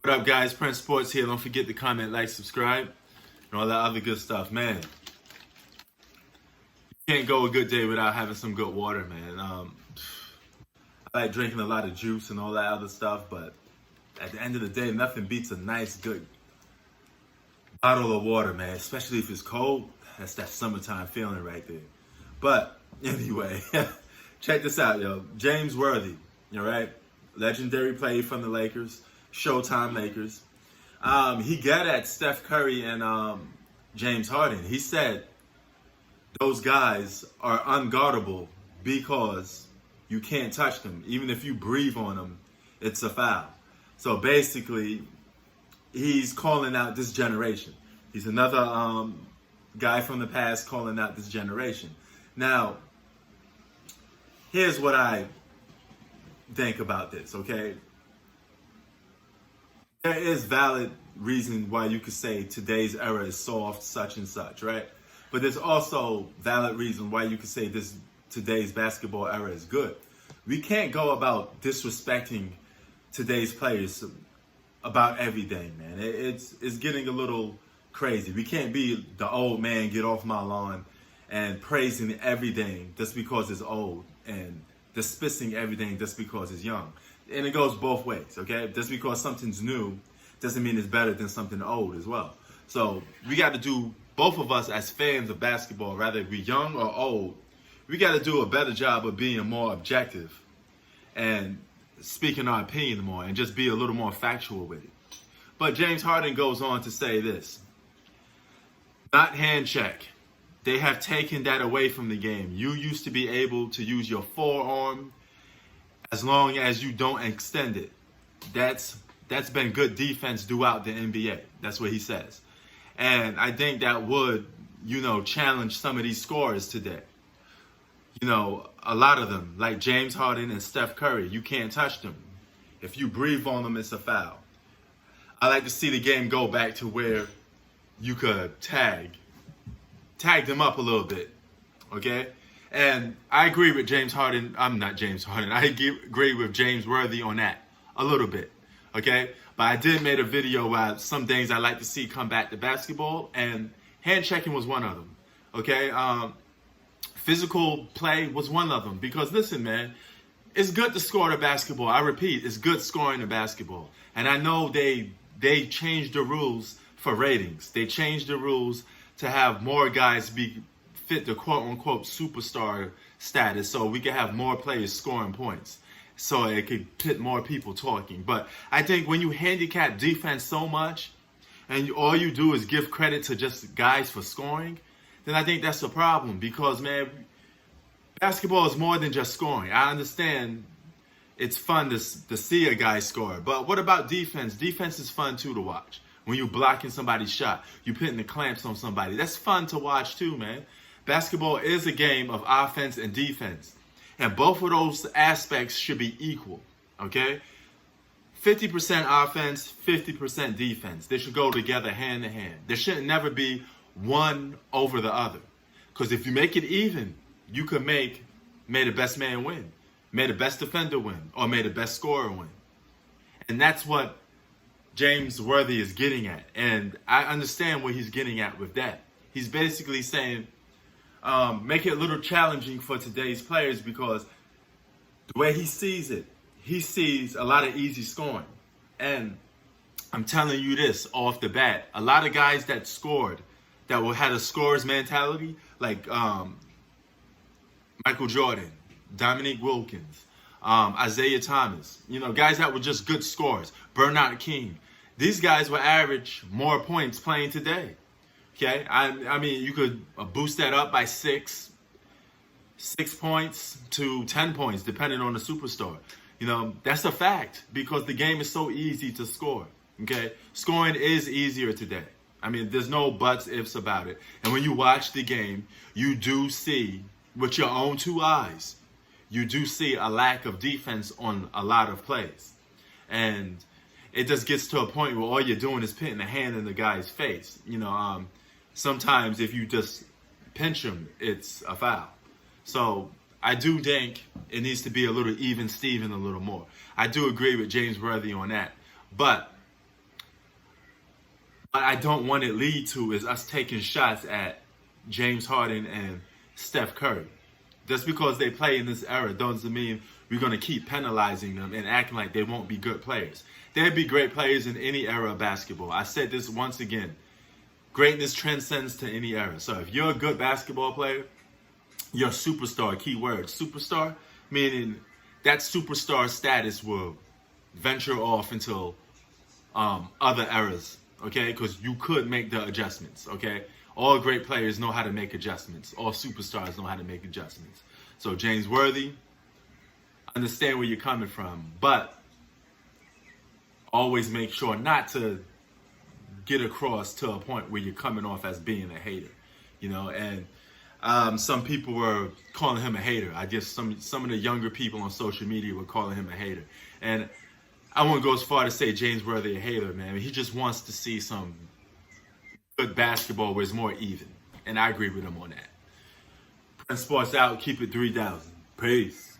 What up, guys? Prince Sports here. Don't forget to comment, like, subscribe, and all that other good stuff. Man, you can't go a good day without having some good water, man. I like drinking a lot of juice and all that other stuff, but at the end of the day, nothing beats a nice, good bottle of water, man. Especially if it's cold. That's that summertime feeling right there. But anyway, check this out, yo. James Worthy, all right? Legendary player from the Lakers, Showtime Lakers. He got at Steph Curry and James Harden. He said those guys are unguardable because you can't touch them. Even if you breathe on them, it's a foul. So basically, he's calling out this generation. He's another guy from the past calling out this generation. Now, here's what I think about this, okay? There is valid reason why you could say today's era is soft, such and such, right? But there's also valid reason why you could say today's basketball era is good. We can't go about disrespecting today's players about everything, man. It's getting a little crazy. We can't be the old man, get off my lawn, and praising everything just because it's old and dismissing everything just because it's young. And it goes both ways, okay? Just because something's new doesn't mean it's better than something old as well. So we got to do, both of us as fans of basketball, whether we're young or old, we got to do a better job of being more objective and speaking our opinion more and just be a little more factual with it. But James Harden goes on to say this: not hand check. They have taken that away from the game. You used to be able to use your forearm as long as you don't extend it. That's been good defense throughout the NBA. That's what he says. And I think that would, challenge some of these scorers today. A lot of them, like James Harden and Steph Curry, you can't touch them. If you breathe on them, it's a foul. I like to see the game go back to where you could tag them up a little bit, okay? And I agree with James Harden. I'm not James Harden. I agree with James Worthy on that a little bit, okay? But I did make a video about some things I like to see come back to basketball, and hand checking was one of them, okay? Physical play was one of them, because listen, man, it's good to score the basketball. I repeat, it's good scoring the basketball. And I know they changed the rules for ratings. They changed the rules to have more guys be fit the quote-unquote superstar status, so we can have more players scoring points, so it could put more people talking. But I think when you handicap defense so much and all you do is give credit to just guys for scoring, then I think that's a problem, because, man, basketball is more than just scoring. I understand it's fun to see a guy score, but what about defense? Defense is fun too to watch. When you're blocking somebody's shot, you're putting the clamps on somebody. That's fun to watch too, man. Basketball is a game of offense and defense. And both of those aspects should be equal, okay? 50% offense, 50% defense. They should go together hand in hand. There should never be one over the other. Because if you make it even, you could may the best man win, may the best defender win, or may the best scorer win. And that's what James Worthy is getting at. And I understand what he's getting at with that. He's basically saying, make it a little challenging for today's players, because the way he sees it, he sees a lot of easy scoring. And I'm telling you this off the bat, a lot of guys that scored, that had a scorer's mentality, like Michael Jordan, Dominique Wilkins, Isaiah Thomas, guys that were just good scorers, Bernard King. These guys will average more points playing today. Okay, I mean, you could boost that up by 6 points to 10 points, depending on the superstar. That's a fact, because the game is so easy to score. Okay, scoring is easier today. I mean, there's no buts, ifs about it. And when you watch the game, you do see, with your own two eyes, you do see a lack of defense on a lot of plays. And it just gets to a point where all you're doing is putting a hand in the guy's face. Sometimes if you just pinch him, it's a foul. So I do think it needs to be a little even Steven a little more. I do agree with James Worthy on that. But What I don't want it lead to is us taking shots at James Harden and Steph Curry. Just because they play in this era doesn't mean we're going to keep penalizing them and acting like they won't be good players. They'd be great players in any era of basketball. I said this once again. Greatness transcends to any era. So if you're a good basketball player, you're a superstar, key word. Superstar, meaning that superstar status will venture off into other eras, okay? Because you could make the adjustments, okay? All great players know how to make adjustments. All superstars know how to make adjustments. So James Worthy, understand where you're coming from, but always make sure not to get across to a point where you're coming off as being a hater, you know. And some people were calling him a hater. I guess some of the younger people on social media were calling him a hater. And I won't go as far to say James Worthy a hater, man. He just wants to see some good basketball where it's more even. And I agree with him on that. Prince Sports out. Keep it 3,000. Peace.